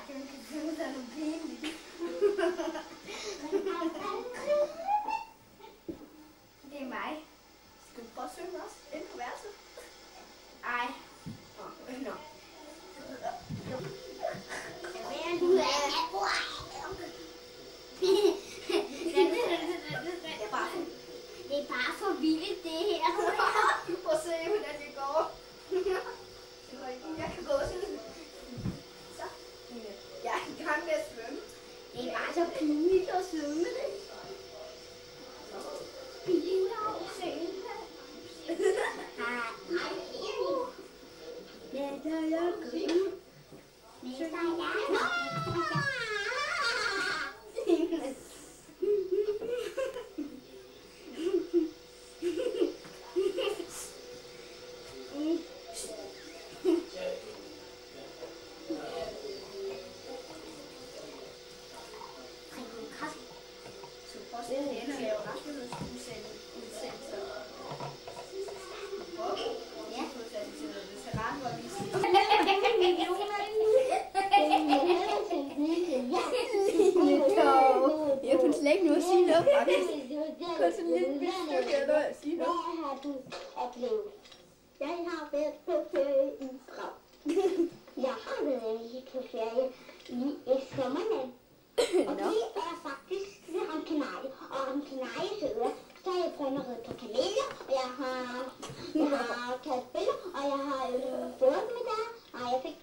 radio, man kan finde ud af noget pinligt. Det er mig. Skal du prøve at synge også? Ind på værelset? Ej. Nå. Det er bare for vildt, det her. Prøv at se, hvordan det går. Jeg kan gå sådan. Så. Jeg er i gang med at svømme. Det er bare så pinligt at svømme det. Jeg kunne slet ikke nu at sige noget, faktisk. Kun sådan lidt stykke at sige noget. Hvad har du oplevet? Jeg har været på ferie i Prag. Jeg har været på ferie i Sommerland. Og det er faktisk ved Gran Canaria. Og Gran Canaria søger. Så har jeg prøvet at ride på kameler, og jeg har taget billeder, og jeg har fået med der, og jeg fik